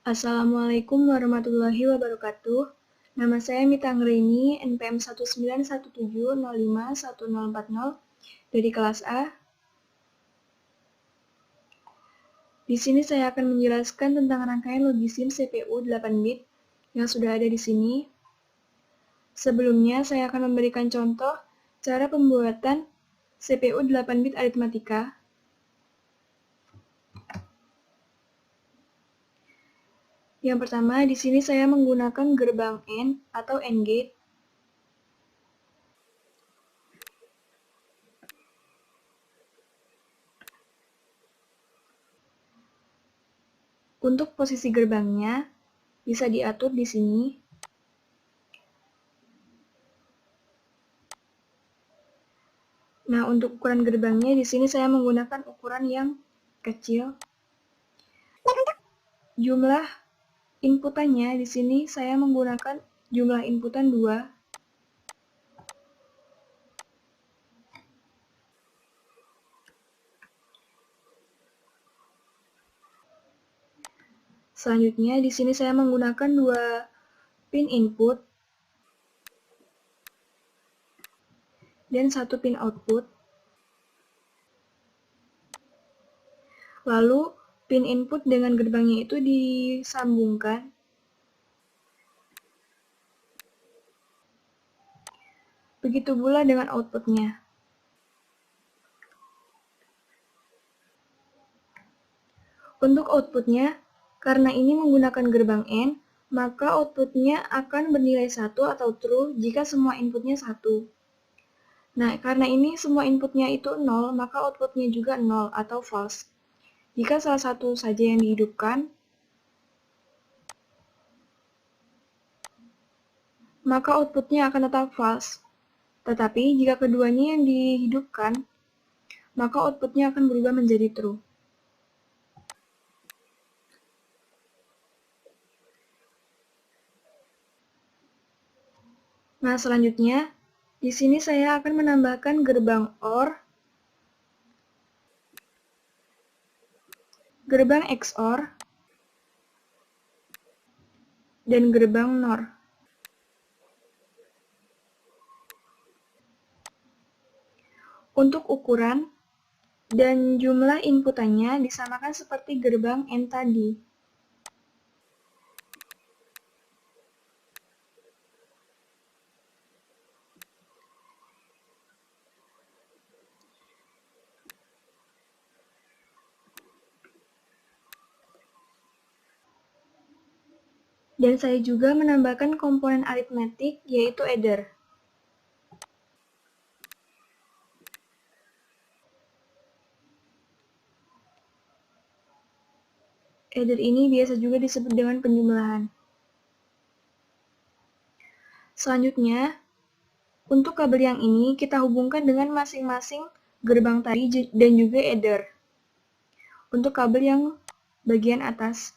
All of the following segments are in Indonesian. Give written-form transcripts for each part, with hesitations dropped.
Assalamualaikum warahmatullahi wabarakatuh. Nama saya Mita Anggraini, NPM 19170510040 dari kelas A. Di sini saya akan menjelaskan tentang rangkaian logisim CPU 8 bit yang sudah ada di sini. Sebelumnya, saya akan memberikan contoh cara pembuatan CPU 8 bit aritmatika. Yang pertama, di sini saya menggunakan gerbang AND atau AND gate. Untuk posisi gerbangnya bisa diatur di sini. Nah, untuk ukuran gerbangnya di sini saya menggunakan ukuran yang kecil. Dan untuk jumlah inputannya di sini saya menggunakan jumlah inputan 2. Selanjutnya di sini saya menggunakan 2 pin input dan 1 pin output. Lalu pin input dengan gerbangnya itu disambungkan. Begitu pula dengan outputnya. Untuk outputnya, karena ini menggunakan gerbang AND, maka outputnya akan bernilai 1 atau true jika semua inputnya 1. Nah, karena ini semua inputnya itu 0, maka outputnya juga 0 atau false. Jika salah satu saja yang dihidupkan, maka outputnya akan tetap false. Tetapi jika keduanya yang dihidupkan, maka outputnya akan berubah menjadi true. Nah, selanjutnya, di sini saya akan menambahkan gerbang OR, gerbang XOR, dan gerbang NOR. Untuk ukuran dan jumlah inputannya disamakan seperti gerbang AND tadi. Dan saya juga menambahkan komponen aritmetik, yaitu adder. Adder ini biasa juga disebut dengan penjumlahan. Selanjutnya, untuk kabel yang ini kita hubungkan dengan masing-masing gerbang tadi dan juga adder. Untuk kabel yang bagian atas.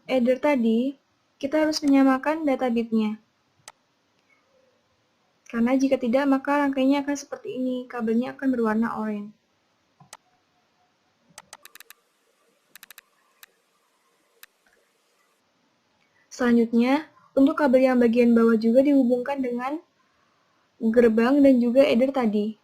Adder tadi, kita harus menyamakan data bitnya. Karena jika tidak, maka rangkaiannya akan seperti ini, kabelnya akan berwarna oranye. Selanjutnya, untuk kabel yang bagian bawah juga dihubungkan dengan gerbang dan juga adder tadi.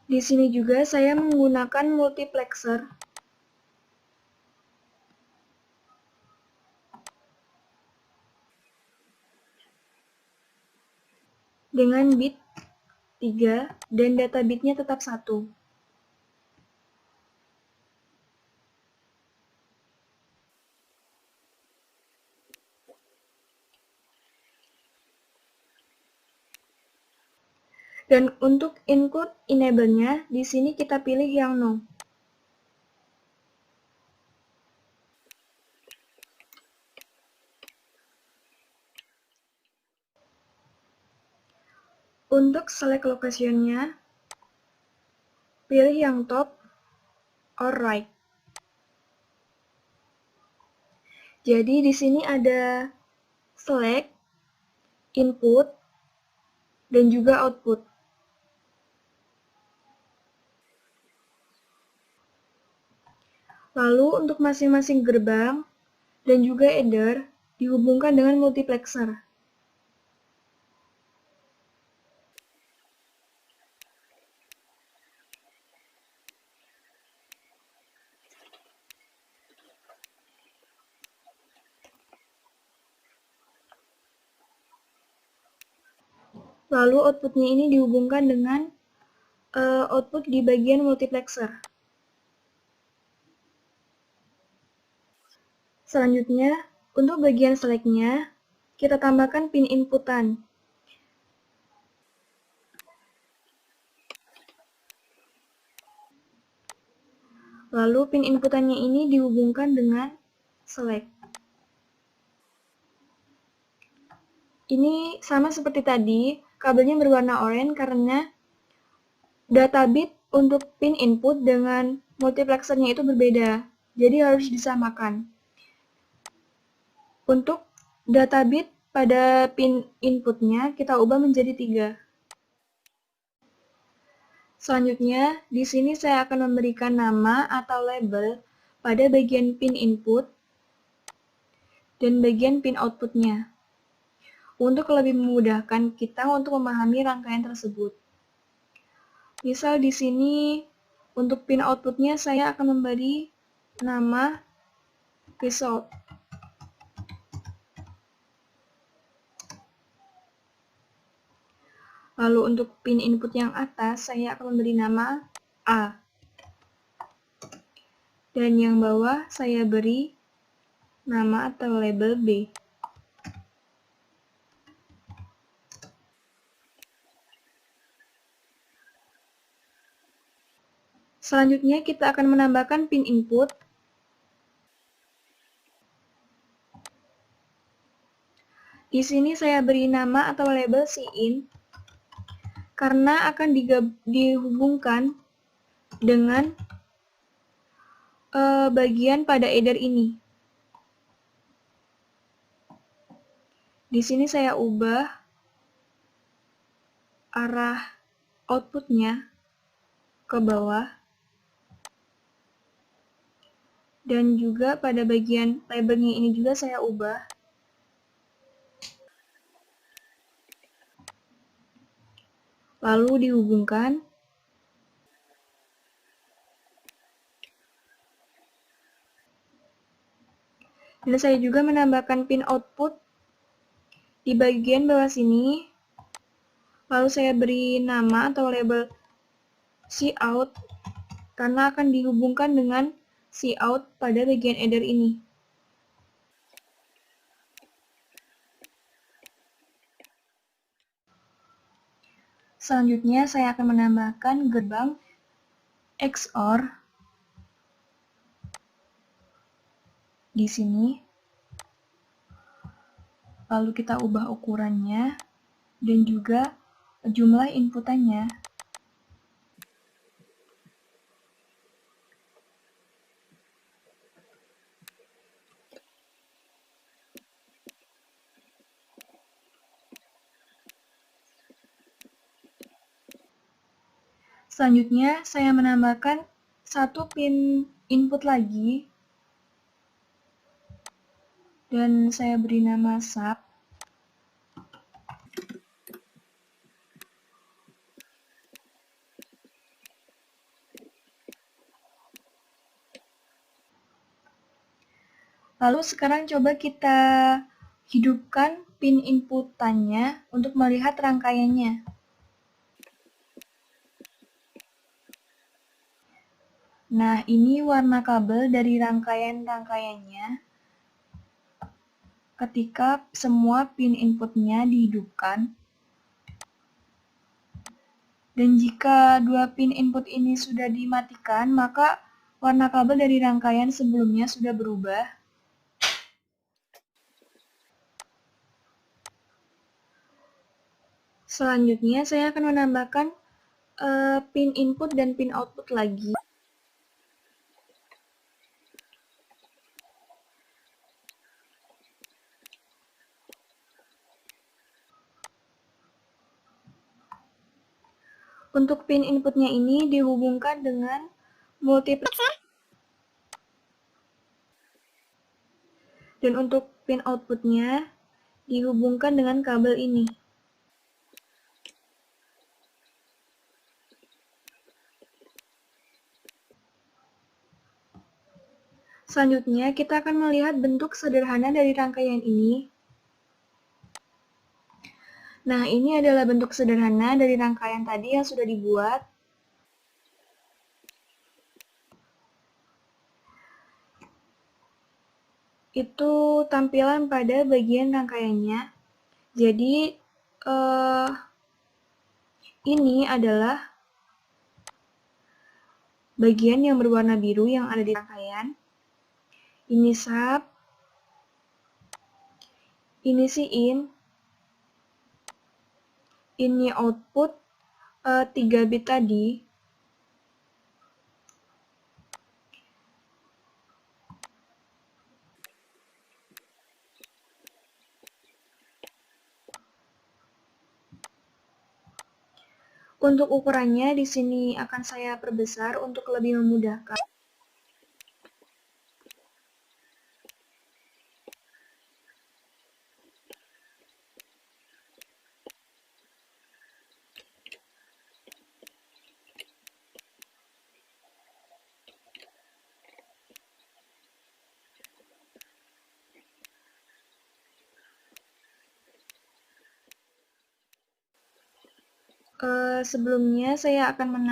Di sini juga saya menggunakan multiplexer dengan bit 3 dan data bitnya tetap 1. Dan untuk input enable-nya, di sini kita pilih yang no. Untuk select location-nya, pilih yang top or right. Jadi di sini ada select, input, dan juga output. Lalu untuk masing-masing gerbang dan juga header dihubungkan dengan multiplexer. Lalu outputnya ini dihubungkan dengan output di bagian multiplexer. Selanjutnya, untuk bagian select-nya, kita tambahkan pin inputan. Lalu pin inputannya ini dihubungkan dengan select. Ini sama seperti tadi, kabelnya berwarna oranye karena data bit untuk pin input dengan multiplexernya itu berbeda, jadi harus disamakan. Untuk data bit pada pin inputnya kita ubah menjadi 3. Selanjutnya, di sini saya akan memberikan nama atau label pada bagian pin input dan bagian pin outputnya, untuk lebih memudahkan kita untuk memahami rangkaian tersebut. Misal di sini untuk pin outputnya saya akan memberi nama result. Lalu untuk pin input yang atas saya akan memberi nama A. Dan yang bawah saya beri nama atau label B. Selanjutnya kita akan menambahkan pin input. Di sini saya beri nama atau label Cin karena akan dihubungkan dengan bagian pada header ini. Di sini saya ubah arah outputnya ke bawah. Dan juga pada bagian labelnya ini juga saya ubah. Lalu dihubungkan. Dan saya juga menambahkan pin output di bagian bawah sini. Lalu saya beri nama atau label Cout karena akan dihubungkan dengan Cout pada bagian header ini. Selanjutnya saya akan menambahkan gerbang XOR di sini. Lalu kita ubah ukurannya dan juga jumlah inputannya. Selanjutnya, saya menambahkan satu pin input lagi, dan saya beri nama sub. Lalu sekarang coba kita hidupkan pin inputannya untuk melihat rangkaiannya. Nah, ini warna kabel dari rangkaian-rangkaiannya ketika semua pin inputnya dihidupkan. Dan jika dua pin input ini sudah dimatikan, maka warna kabel dari rangkaian sebelumnya sudah berubah. Selanjutnya saya akan menambahkan pin input dan pin output lagi. Untuk pin inputnya ini dihubungkan dengan multiplexer. Dan untuk pin outputnya dihubungkan dengan kabel ini. Selanjutnya, kita akan melihat bentuk sederhana dari rangkaian ini. Nah, ini adalah bentuk sederhana dari rangkaian tadi yang sudah dibuat. Itu tampilan pada bagian rangkaiannya. Jadi, ini adalah bagian yang berwarna biru yang ada di rangkaian. Ini sub, ini si ini output 3 bit tadi. Untuk ukurannya di sini akan saya perbesar untuk lebih memudahkan. Sebelumnya saya akan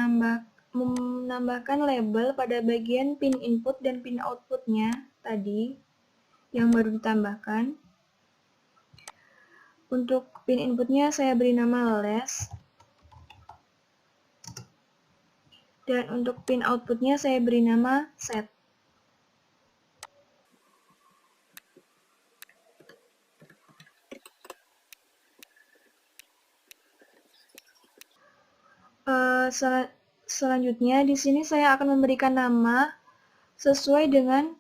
menambahkan label pada bagian pin input dan pin outputnya tadi yang baru ditambahkan. Untuk pin inputnya saya beri nama les, dan untuk pin outputnya saya beri nama set. Selanjutnya di sini saya akan memberikan nama sesuai dengan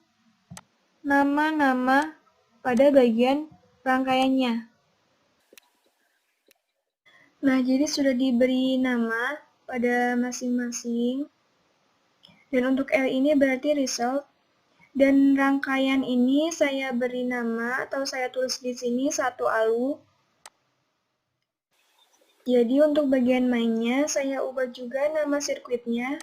nama-nama pada bagian rangkaiannya. Nah, jadi sudah diberi nama pada masing-masing. Dan untuk L ini berarti result. Dan rangkaian ini saya beri nama atau saya tulis di sini satu ALU. Jadi untuk bagian mainnya saya ubah juga nama sirkuitnya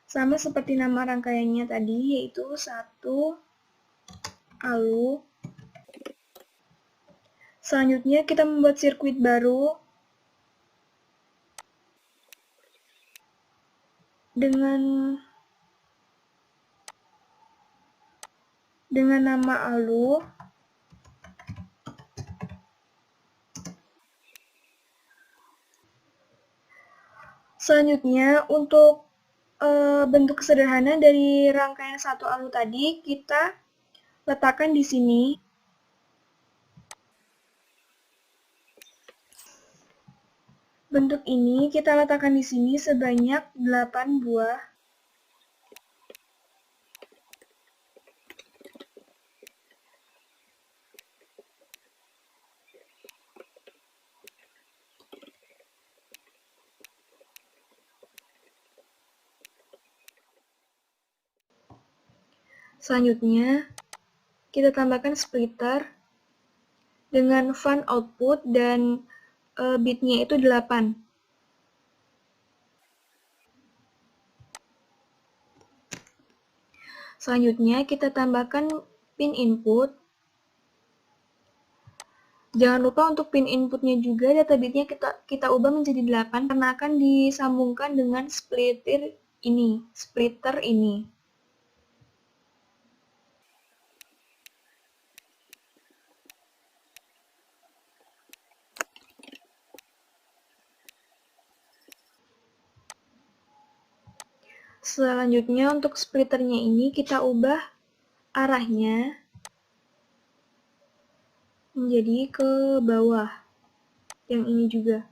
sama seperti nama rangkaiannya tadi, yaitu satu ALU. Selanjutnya kita membuat sirkuit baru dengan nama ALU. Selanjutnya untuk bentuk sederhana dari rangkaian satu ALU tadi kita letakkan di sini. Bentuk ini kita letakkan di sini sebanyak 8 buah. Selanjutnya, kita tambahkan splitter dengan fan output dan bitnya itu 8. Selanjutnya, kita tambahkan pin input. Jangan lupa untuk pin inputnya juga data bitnya kita ubah menjadi 8 karena akan disambungkan dengan splitter ini. Selanjutnya untuk splitternya ini kita ubah arahnya menjadi ke bawah, yang ini juga.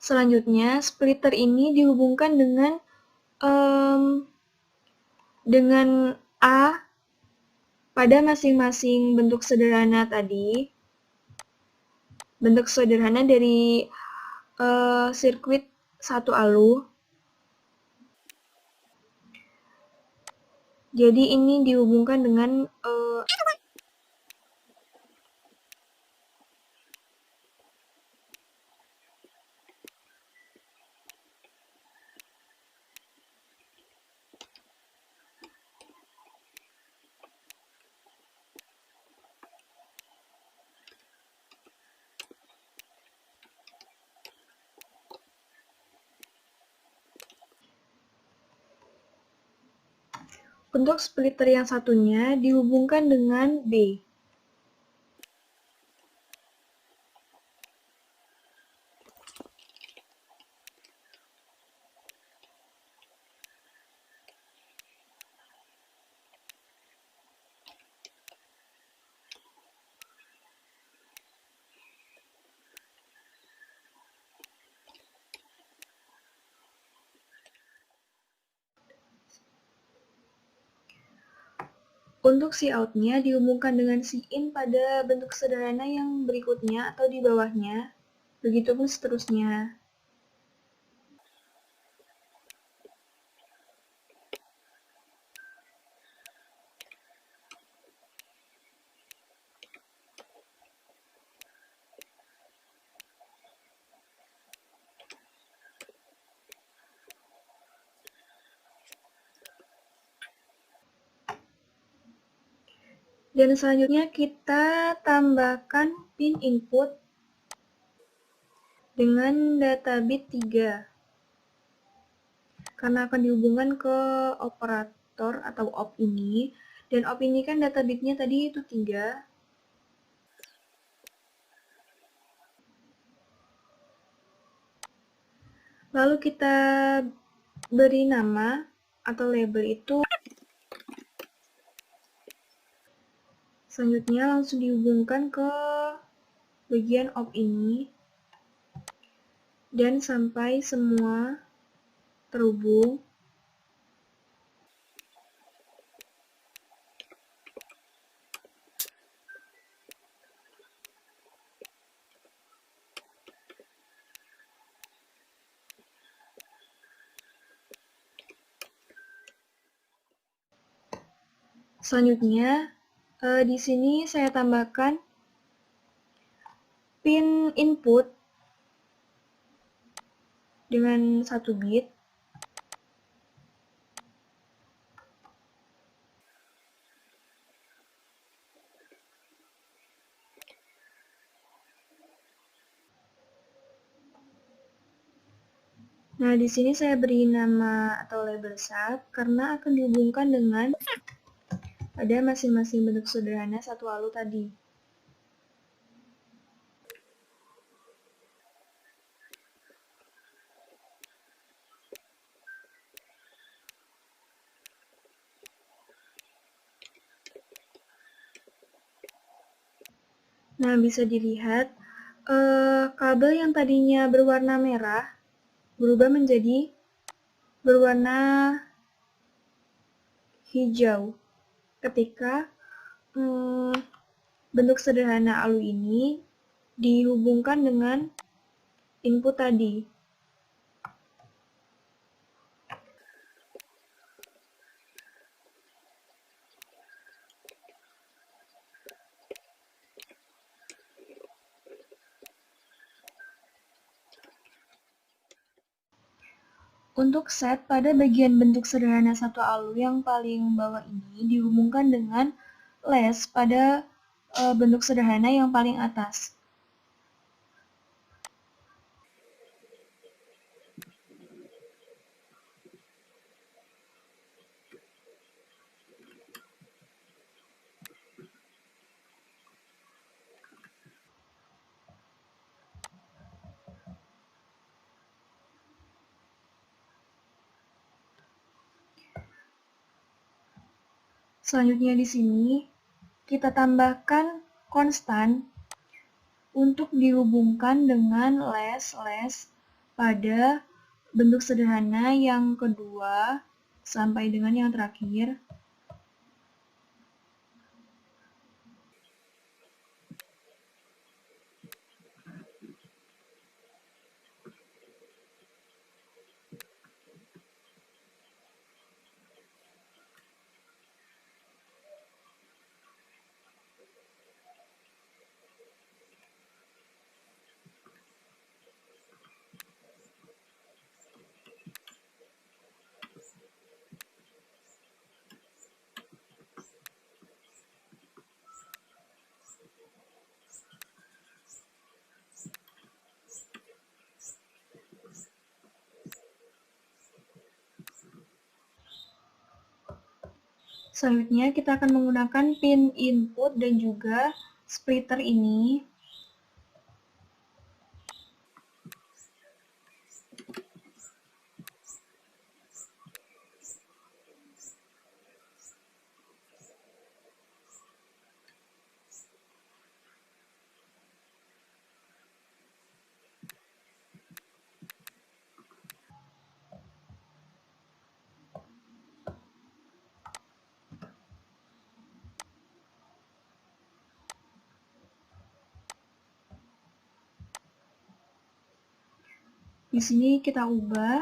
Selanjutnya, splitter ini dihubungkan dengan A pada masing-masing bentuk sederhana tadi. Bentuk sederhana dari sirkuit satu alur. Jadi ini dihubungkan dengan untuk splitter yang satunya dihubungkan dengan B. Untuk Cout-nya dihubungkan dengan Cin pada bentuk sederhana yang berikutnya atau di bawahnya, begitupun seterusnya. Dan selanjutnya kita tambahkan pin input dengan data bit 3. Karena akan dihubungkan ke operator atau op ini. Dan op ini kan data bitnya tadi itu 3. Lalu kita beri nama atau label itu. Selanjutnya langsung dihubungkan ke bagian op ini. Dan sampai semua terhubung. Selanjutnya, di sini saya tambahkan pin input dengan 1 bit. Nah, di sini saya beri nama atau label sub karena akan dihubungkan dengan pada masing-masing bentuk sederhana satu alur tadi. Nah, bisa dilihat kabel yang tadinya berwarna merah berubah menjadi berwarna hijau ketika bentuk sederhana ALU ini dihubungkan dengan input tadi. Untuk set pada bagian bentuk sederhana satu ALU yang paling bawah ini dihubungkan dengan less pada bentuk sederhana yang paling atas. Selanjutnya di sini kita tambahkan konstan untuk dihubungkan dengan less pada bentuk sederhana yang kedua sampai dengan yang terakhir. Selanjutnya kita akan menggunakan pin input dan juga splitter ini. Di sini kita ubah.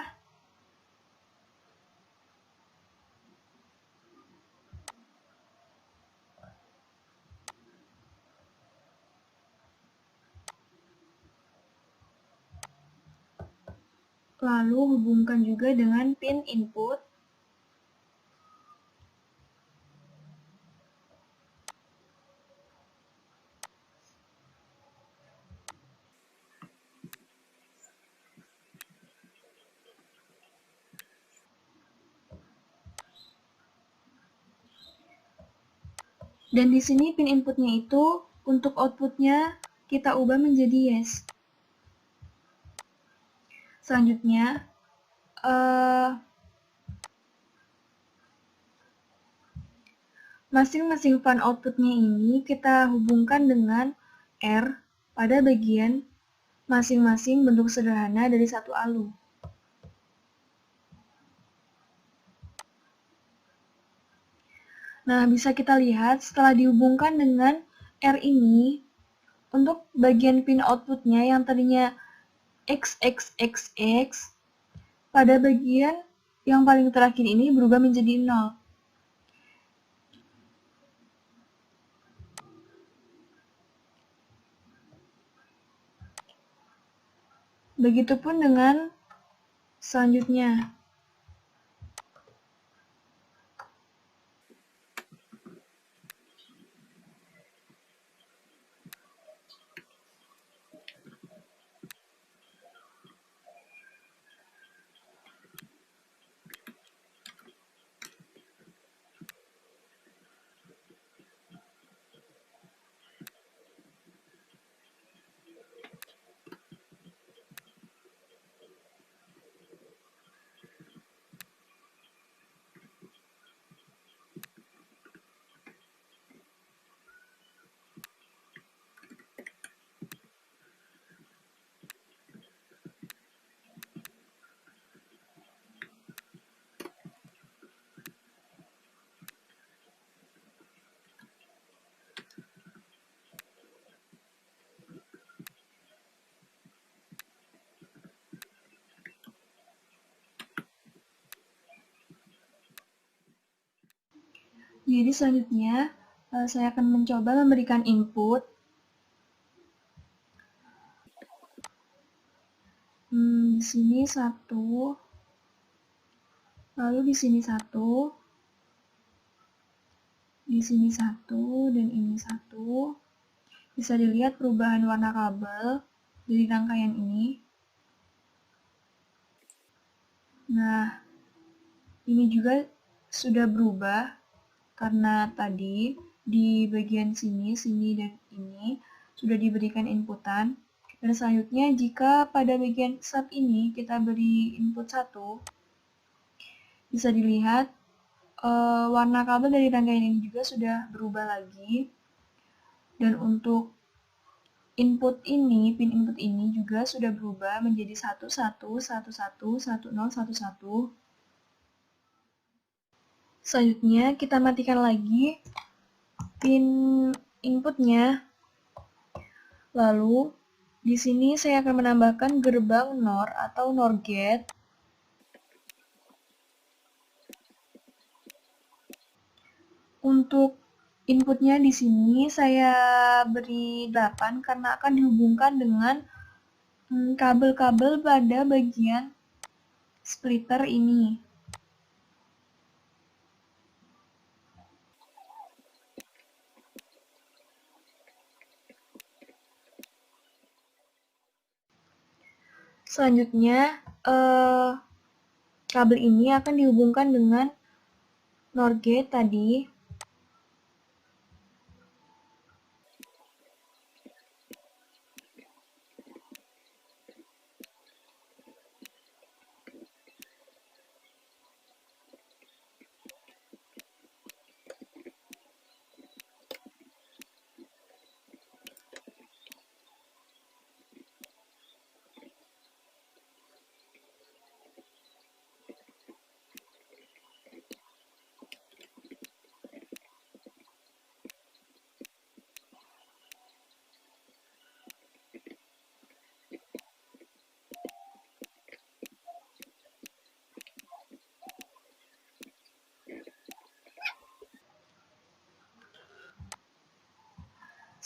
Lalu hubungkan juga dengan pin input. Dan di sini pin inputnya itu untuk outputnya kita ubah menjadi yes. Selanjutnya, masing-masing fan outputnya ini kita hubungkan dengan R pada bagian masing-masing bentuk sederhana dari satu alu. Nah, bisa kita lihat setelah dihubungkan dengan R ini, untuk bagian pin outputnya yang tadinya XXXX, pada bagian yang paling terakhir ini berubah menjadi 0. Begitupun dengan selanjutnya. Jadi selanjutnya, saya akan mencoba memberikan input. Di sini 1, lalu di sini 1, di sini 1, dan ini 1. Bisa dilihat perubahan warna kabel dari rangkaian ini. Nah, ini juga sudah berubah karena tadi di bagian sini, dan ini sudah diberikan inputan. Dan selanjutnya, jika pada bagian sub ini kita beri input 1, bisa dilihat warna kabel dari rangkaian ini juga sudah berubah lagi. Dan untuk pin input ini juga sudah berubah menjadi 1111111011. Selanjutnya kita matikan lagi pin inputnya. Lalu di sini saya akan menambahkan gerbang NOR atau NOR gate. Untuk inputnya di sini saya beri 8 karena akan dihubungkan dengan kabel-kabel pada bagian splitter ini. Selanjutnya, kabel ini akan dihubungkan dengan NOR gate tadi.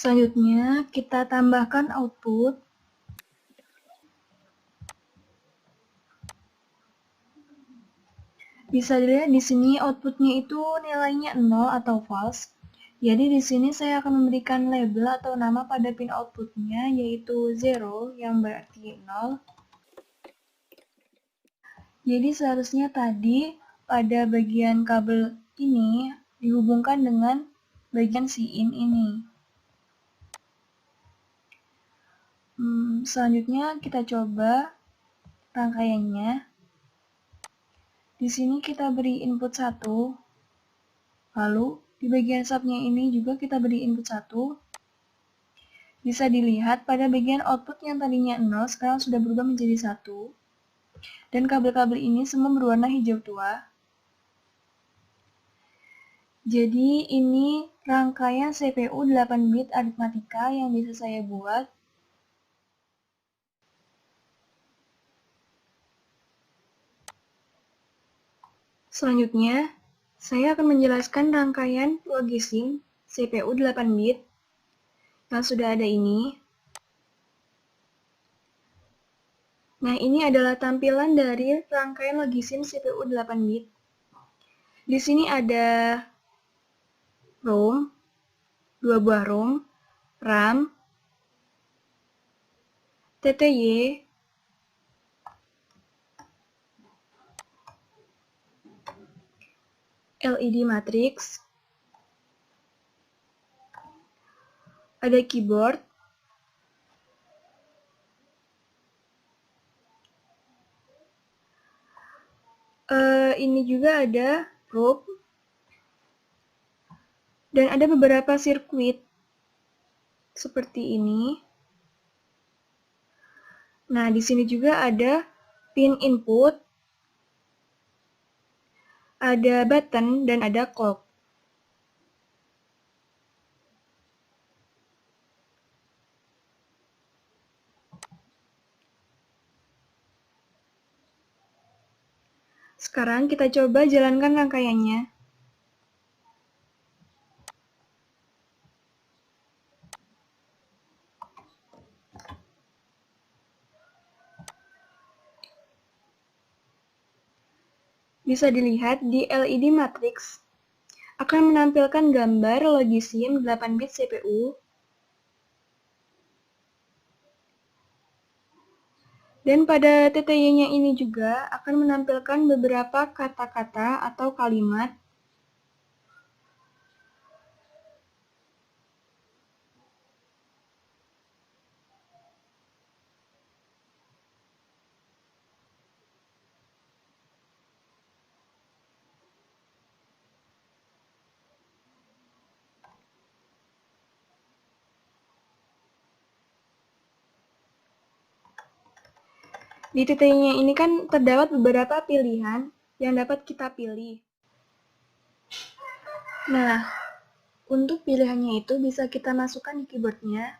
Selanjutnya, kita tambahkan output. Bisa dilihat di sini outputnya itu nilainya 0 atau false. Jadi di sini saya akan memberikan label atau nama pada pin outputnya yaitu 0 yang berarti 0. Jadi seharusnya tadi pada bagian kabel ini dihubungkan dengan bagian SIIN ini. Selanjutnya kita coba rangkaiannya. Di sini kita beri input 1, lalu di bagian subnya ini juga kita beri input 1. Bisa dilihat pada bagian output yang tadinya 0 sekarang sudah berubah menjadi 1. Dan kabel-kabel ini semua berwarna hijau tua. Jadi ini rangkaian CPU 8 bit aritmatika yang bisa saya buat. Selanjutnya, saya akan menjelaskan rangkaian logisim CPU 8 bit yang sudah ada ini. Nah, ini adalah tampilan dari rangkaian logisim CPU 8 bit. Di sini ada ROM, 2 buah ROM, RAM, TTY, LED matrix, ada keyboard, ini juga ada probe, dan ada beberapa sirkuit seperti ini. Nah, di sini juga ada pin input, ada button, dan ada clock. Sekarang kita coba jalankan rangkaiannya. Bisa dilihat di LED matrix akan menampilkan gambar logisim 8 bit CPU. Dan pada TTY-nya ini juga akan menampilkan beberapa kata-kata atau kalimat. Di titiknya ini kan terdapat beberapa pilihan yang dapat kita pilih. Nah, untuk pilihannya itu bisa kita masukkan di keyboardnya.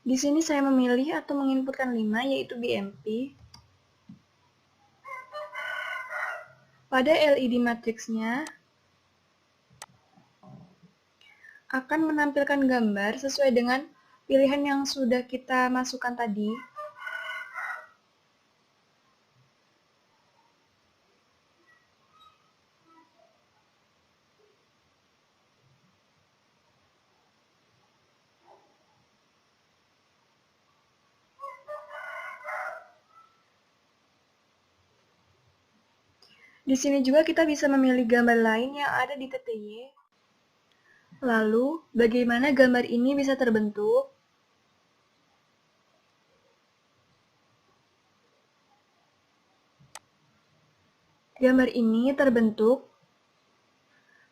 Di sini saya memilih atau menginputkan 5, yaitu BMP. Pada LED matriksnya akan menampilkan gambar sesuai dengan pilihan yang sudah kita masukkan tadi. Di sini juga kita bisa memilih gambar lain yang ada di TTY. Lalu, bagaimana gambar ini bisa terbentuk? Gambar ini terbentuk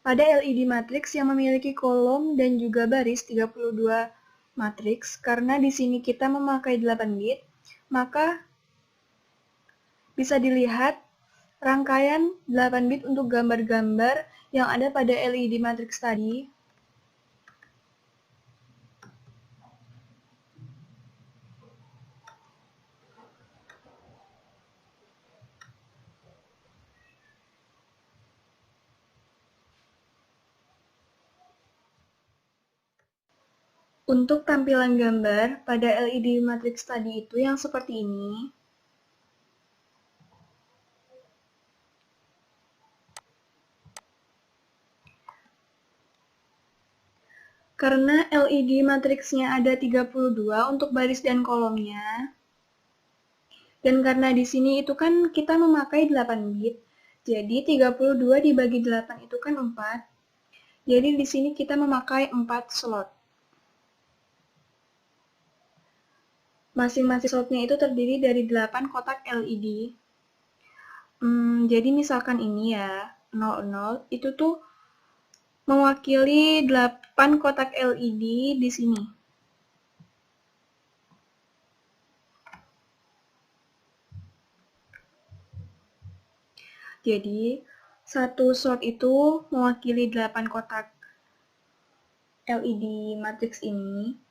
pada LED matriks yang memiliki kolom dan juga baris 32 matriks. Karena di sini kita memakai 8 bit, maka bisa dilihat rangkaian 8 bit untuk gambar-gambar yang ada pada LED matriks tadi. Untuk tampilan gambar pada LED matriks tadi itu yang seperti ini. Karena LED matriksnya ada 32 untuk baris dan kolomnya. Dan karena di sini itu kan kita memakai 8 bit. Jadi 32 dibagi 8 itu kan 4. Jadi di sini kita memakai 4 slot. Masing-masing slotnya itu terdiri dari 8 kotak LED. Jadi misalkan ini ya, 00, itu tuh mewakili 8 kotak LED di sini. Jadi, satu slot itu mewakili 8 kotak LED matriks ini.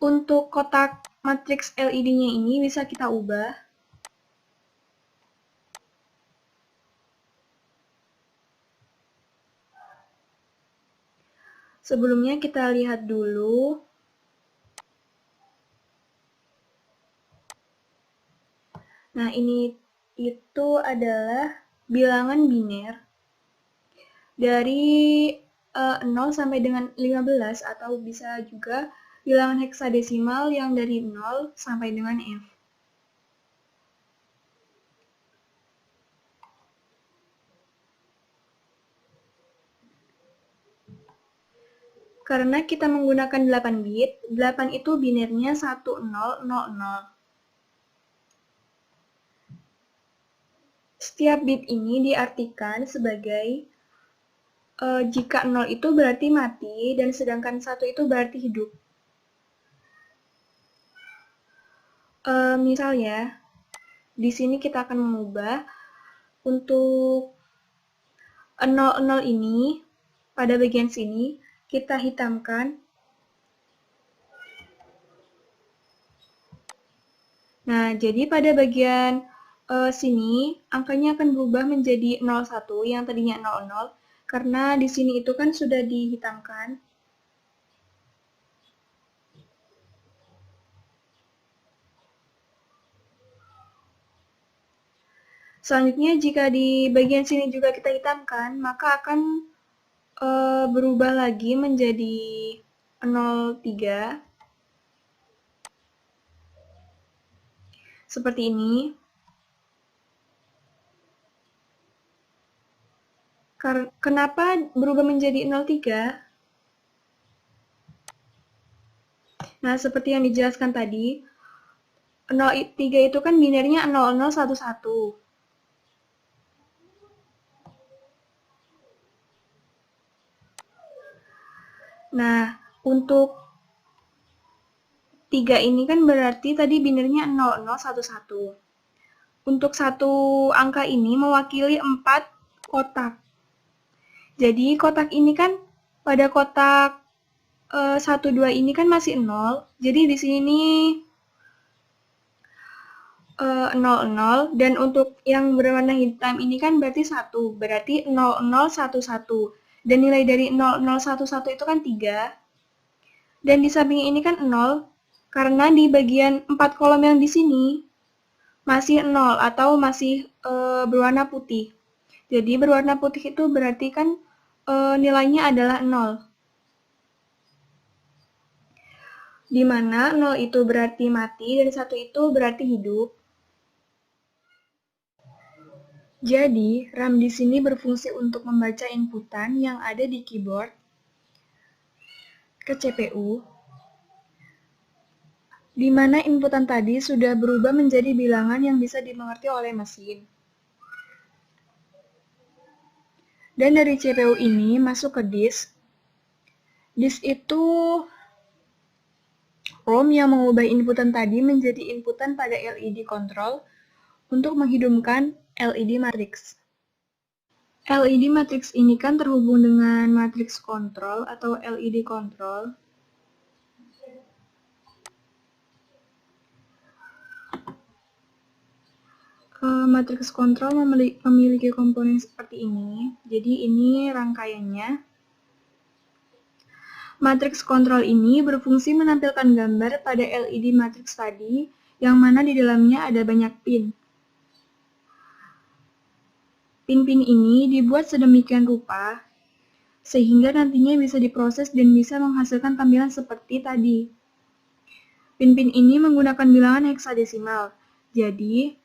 Untuk kotak matriks LED-nya ini bisa kita ubah. Sebelumnya kita lihat dulu. Nah, ini itu adalah bilangan biner dari 0 sampai dengan 15 atau bisa juga bilangan heksadesimal yang dari 0 sampai dengan F. Karena kita menggunakan 8 bit, 8 itu binernya 1000. Setiap bit ini diartikan sebagai jika 0 itu berarti mati dan sedangkan 1 itu berarti hidup. Misal ya, di sini kita akan mengubah untuk 00 ini pada bagian sini kita hitamkan. Nah, jadi pada bagian sini angkanya akan berubah menjadi 01 yang tadinya 00 karena di sini itu kan sudah dihitamkan. Selanjutnya jika di bagian sini juga kita hitamkan, maka akan berubah lagi menjadi 03 seperti ini. Kenapa berubah menjadi 03? Nah, seperti yang dijelaskan tadi, 03 itu kan binernya 0011. Nah, untuk 3 ini kan berarti tadi binarnya 0, 0, 1, 1. Untuk satu angka ini mewakili 4 kotak. Jadi kotak ini kan pada kotak 1, 2 ini kan masih 0. Jadi di sini 0, 0. Dan untuk yang berwarna hitam ini kan berarti 1. Berarti 0, 0, 1, 1. Dan nilai dari 0, 0, 1, 1 itu kan 3. Dan di samping ini kan 0. Karena di bagian 4 kolom yang di sini masih 0 atau masih berwarna putih. Jadi berwarna putih itu berarti kan nilainya adalah 0. Di mana 0 itu berarti mati dan 1 itu berarti hidup. Jadi, RAM di sini berfungsi untuk membaca inputan yang ada di keyboard ke CPU, di mana inputan tadi sudah berubah menjadi bilangan yang bisa dimengerti oleh mesin. Dan dari CPU ini masuk ke disk. Disk itu ROM yang mengubah inputan tadi menjadi inputan pada LED control untuk menghidupkan LED matrix. LED matrix ini kan terhubung dengan matrix control atau LED control. Matrix control memiliki komponen seperti ini. Jadi ini rangkaiannya. Matrix control ini berfungsi menampilkan gambar pada LED matrix tadi, yang mana di dalamnya ada banyak pin. Pin-pin ini dibuat sedemikian rupa, sehingga nantinya bisa diproses dan bisa menghasilkan tampilan seperti tadi. Pin-pin ini menggunakan bilangan heksadesimal. Jadi,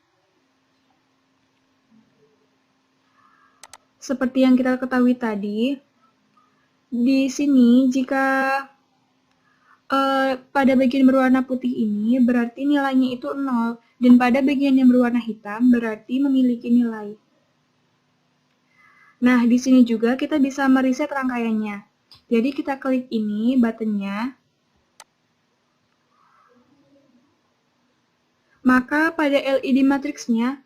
seperti yang kita ketahui tadi, di sini jika pada bagian berwarna putih ini berarti nilainya itu 0, dan pada bagian yang berwarna hitam berarti memiliki nilai. Nah, di sini juga kita bisa mereset rangkaiannya. Jadi kita klik ini, buttonnya. Maka pada LED matriksnya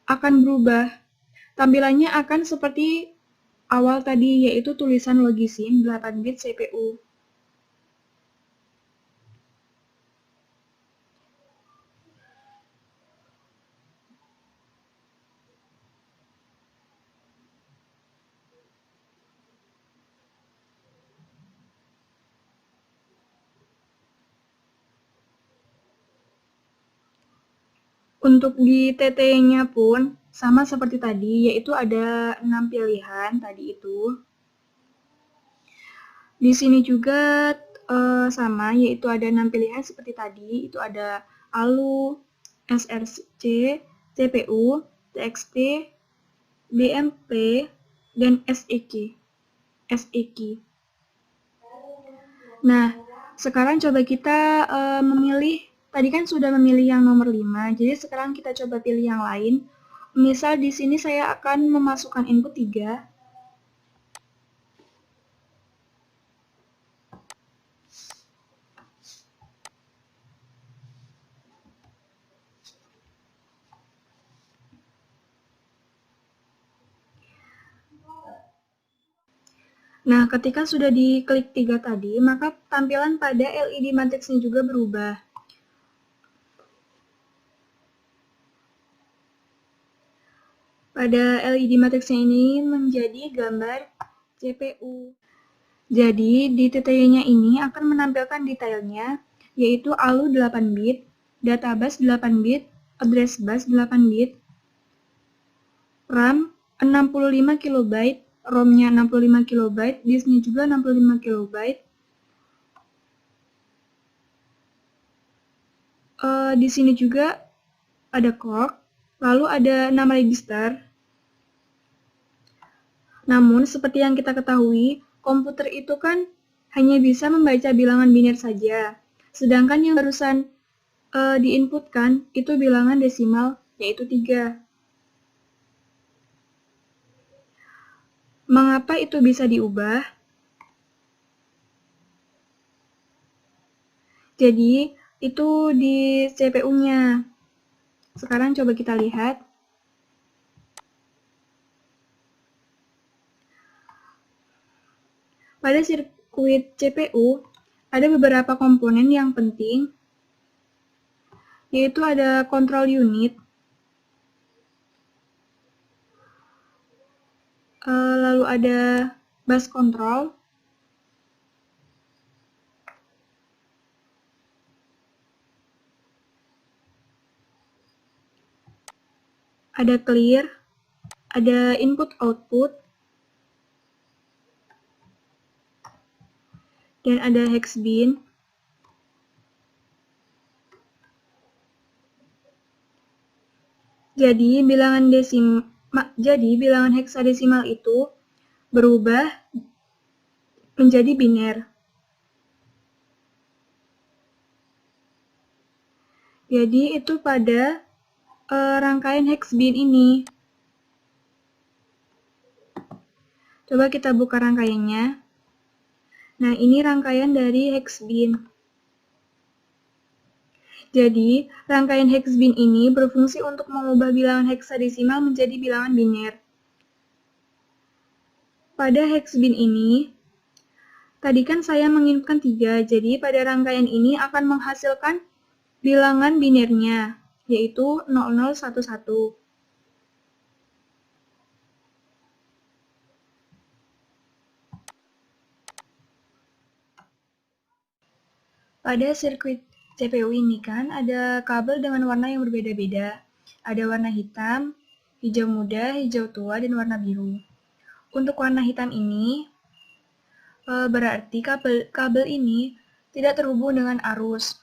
akan berubah. Tampilannya akan seperti awal tadi, yaitu tulisan Logisim 8 bit CPU. Untuk di TT-nya pun sama seperti tadi, yaitu ada 6 pilihan tadi itu. Di sini juga sama, yaitu ada 6 pilihan seperti tadi, itu ada ALU, SRC, CPU, TXT, BMP, dan SEK. Nah, sekarang coba kita memilih, tadi kan sudah memilih yang nomor 5, jadi sekarang kita coba pilih yang lain. Misal di sini saya akan memasukkan input 3. Nah, ketika sudah diklik 3 tadi, maka tampilan pada LED matriksnya juga berubah. Pada LED matriksnya ini menjadi gambar CPU. Jadi, di TTY-nya ini akan menampilkan detailnya, yaitu ALU 8 bit, data bus 8 bit, address bus 8 bit, RAM 65 KB, ROM-nya 65 KB, disknya juga 65 KB. Di sini juga ada clock, lalu ada nama register. Namun, seperti yang kita ketahui, komputer itu kan hanya bisa membaca bilangan biner saja. Sedangkan yang barusan diinputkan itu bilangan desimal, yaitu 3. Mengapa itu bisa diubah? Jadi, itu di CPU-nya. Sekarang coba kita lihat. Pada sirkuit CPU, ada beberapa komponen yang penting, yaitu ada control unit, lalu ada bus control, ada clear, ada input-output, dan ada hex bin. Jadi bilangan heksadesimal itu berubah menjadi biner. Jadi itu pada rangkaian hex bin ini. Coba kita buka rangkaiannya. Nah, ini rangkaian dari hex bin. Jadi, rangkaian hex bin ini berfungsi untuk mengubah bilangan heksadesimal menjadi bilangan biner. Pada hex bin ini, tadi kan saya menginputkan 3, jadi pada rangkaian ini akan menghasilkan bilangan binernya, yaitu 0011. Pada sirkuit CPU ini kan ada kabel dengan warna yang berbeda-beda. Ada warna hitam, hijau muda, hijau tua, dan warna biru. Untuk warna hitam ini, berarti kabel ini tidak terhubung dengan arus.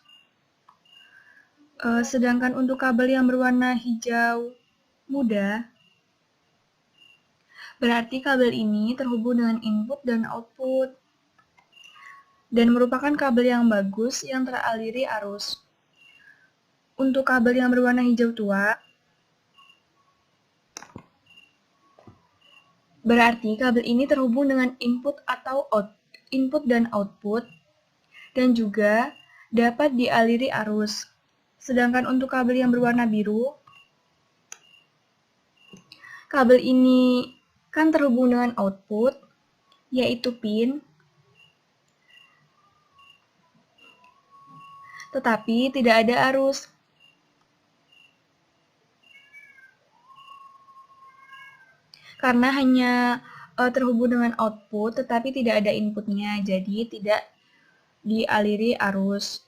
Sedangkan untuk kabel yang berwarna hijau muda, berarti kabel ini terhubung dengan input dan output, dan merupakan kabel yang bagus yang teraliri arus. Untuk kabel yang berwarna hijau tua, berarti kabel ini terhubung dengan input dan output, dan juga dapat dialiri arus. Sedangkan untuk kabel yang berwarna biru, kabel ini kan terhubung dengan output, yaitu pin, tetapi tidak ada arus. Karena hanya terhubung dengan output, tetapi tidak ada inputnya, jadi tidak dialiri arus.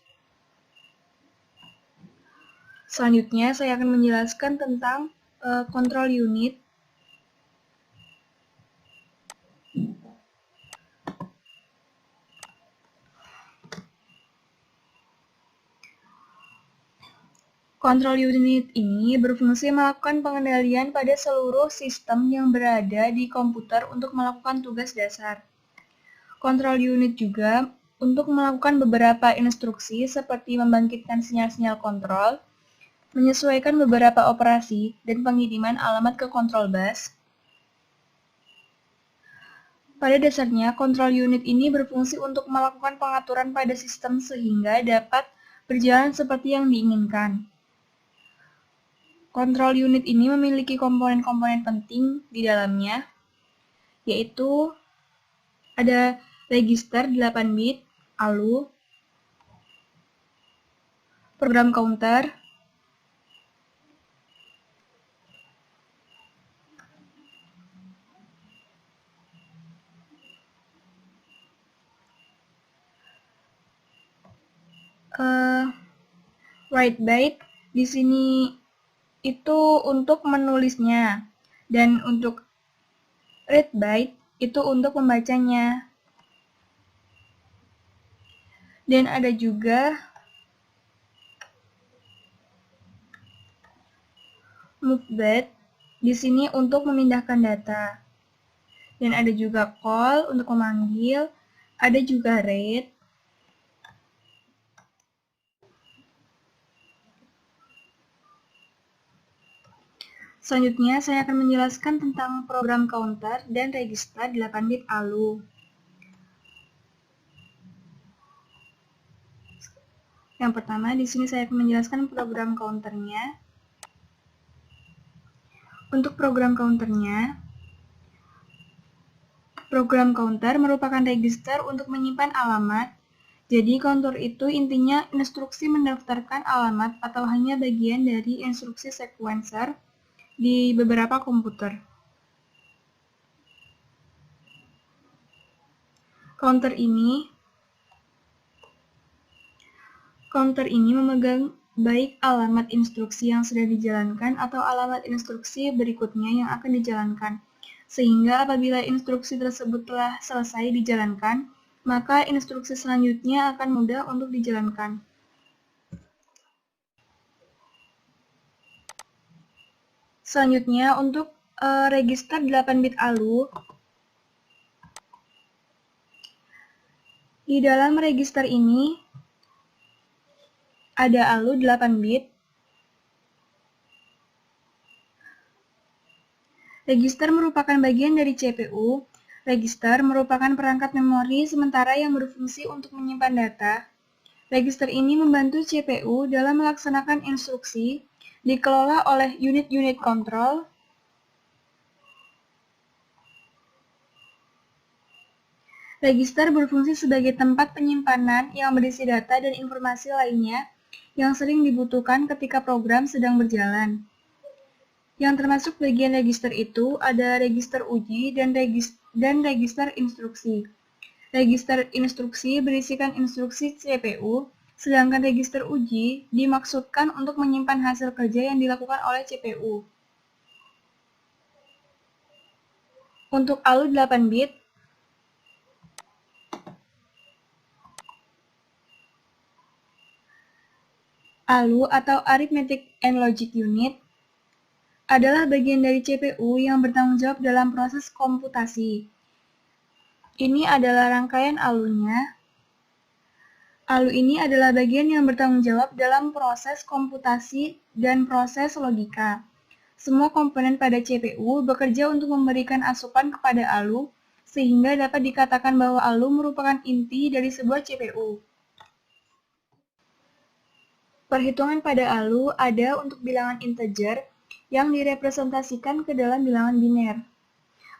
Selanjutnya, saya akan menjelaskan tentang control unit. Control unit ini berfungsi melakukan pengendalian pada seluruh sistem yang berada di komputer untuk melakukan tugas dasar. Control unit juga untuk melakukan beberapa instruksi seperti membangkitkan sinyal-sinyal kontrol, menyesuaikan beberapa operasi, dan pengiriman alamat ke control bus. Pada dasarnya, control unit ini berfungsi untuk melakukan pengaturan pada sistem sehingga dapat berjalan seperti yang diinginkan. Control unit ini memiliki komponen-komponen penting di dalamnya, yaitu ada register 8 bit, ALU, program counter, write byte di sini itu untuk menulisnya, dan untuk read byte itu untuk membacanya. Dan ada juga move byte di sini untuk memindahkan data. Dan ada juga call untuk memanggil, ada juga read. Selanjutnya, saya akan menjelaskan tentang program counter dan register 8 bit ALU. Yang pertama, di sini saya akan menjelaskan program counternya. Untuk program counternya, program counter merupakan register untuk menyimpan alamat. Jadi, counter itu intinya instruksi mendaftarkan alamat atau hanya bagian dari instruksi sequencer di beberapa komputer. Counter ini memegang baik alamat instruksi yang sudah dijalankan atau alamat instruksi berikutnya yang akan dijalankan. Sehingga apabila instruksi tersebut telah selesai dijalankan, maka instruksi selanjutnya akan mudah untuk dijalankan. Selanjutnya, untuk register 8-bit ALU, di dalam register ini ada ALU 8-bit. Register merupakan bagian dari CPU. Register merupakan perangkat memori sementara yang berfungsi untuk menyimpan data. Register ini membantu CPU dalam melaksanakan instruksi, dikelola oleh unit-unit kontrol. Register berfungsi sebagai tempat penyimpanan yang berisi data dan informasi lainnya yang sering dibutuhkan ketika program sedang berjalan. Yang termasuk bagian register itu ada register uji dan register instruksi. Register instruksi berisikan instruksi CPU, sedangkan register uji dimaksudkan untuk menyimpan hasil kerja yang dilakukan oleh CPU. Untuk ALU 8-bit, ALU atau Arithmetic and Logic Unit adalah bagian dari CPU yang bertanggung jawab dalam proses komputasi. Ini adalah rangkaian ALU-nya. ALU ini adalah bagian yang bertanggung jawab dalam proses komputasi dan proses logika. Semua komponen pada CPU bekerja untuk memberikan asupan kepada ALU, sehingga dapat dikatakan bahwa ALU merupakan inti dari sebuah CPU. Perhitungan pada ALU ada untuk bilangan integer yang direpresentasikan ke dalam bilangan biner.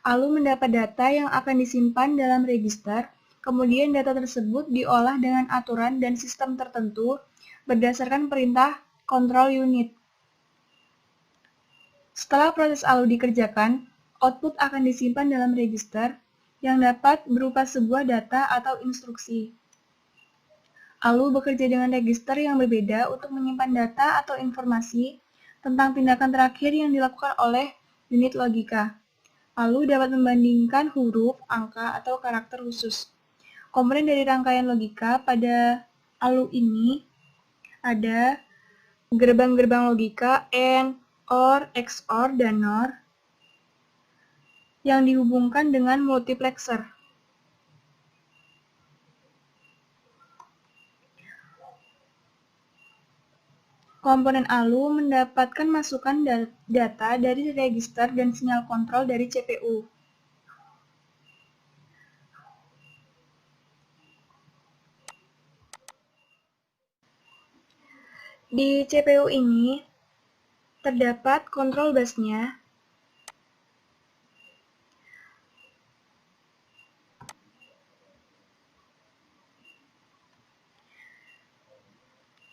ALU mendapat data yang akan disimpan dalam register, kemudian data tersebut diolah dengan aturan dan sistem tertentu berdasarkan perintah control unit. Setelah proses ALU dikerjakan, output akan disimpan dalam register yang dapat berupa sebuah data atau instruksi. ALU bekerja dengan register yang berbeda untuk menyimpan data atau informasi tentang tindakan terakhir yang dilakukan oleh unit logika. ALU dapat membandingkan huruf, angka, atau karakter khusus. Komponen dari rangkaian logika pada ALU ini ada gerbang-gerbang logika AND, OR, XOR, dan NOR yang dihubungkan dengan multiplexer. Komponen ALU mendapatkan masukan data dari register dan sinyal kontrol dari CPU. Di CPU ini terdapat kontrol busnya.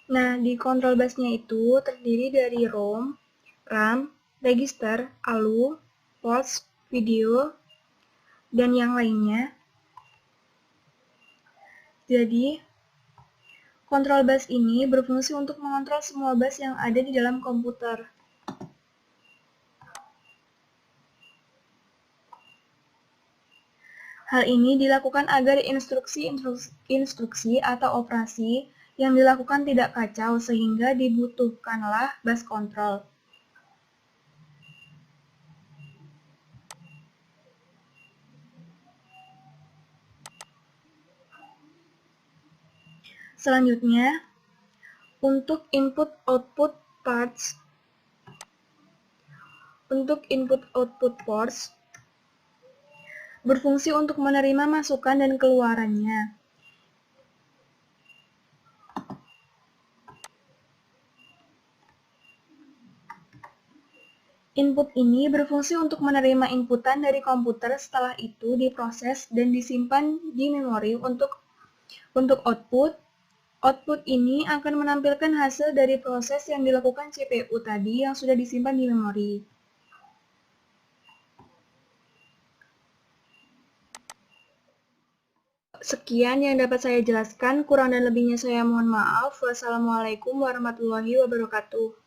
Nah, di kontrol busnya itu terdiri dari ROM, RAM, register, ALU, ports, video, dan yang lainnya. Jadi, kontrol bus ini berfungsi untuk mengontrol semua bus yang ada di dalam komputer. Hal ini dilakukan agar instruksi atau operasi yang dilakukan tidak kacau sehingga dibutuhkanlah bus control. Selanjutnya, untuk input-output parts. Untuk input-output ports, berfungsi untuk menerima masukan dan keluarannya. Input ini berfungsi untuk menerima inputan dari komputer, setelah itu diproses dan disimpan di memori untuk output. Output ini akan menampilkan hasil dari proses yang dilakukan CPU tadi yang sudah disimpan di memori. Sekian yang dapat saya jelaskan, kurang dan lebihnya saya mohon maaf. Wassalamualaikum warahmatullahi wabarakatuh.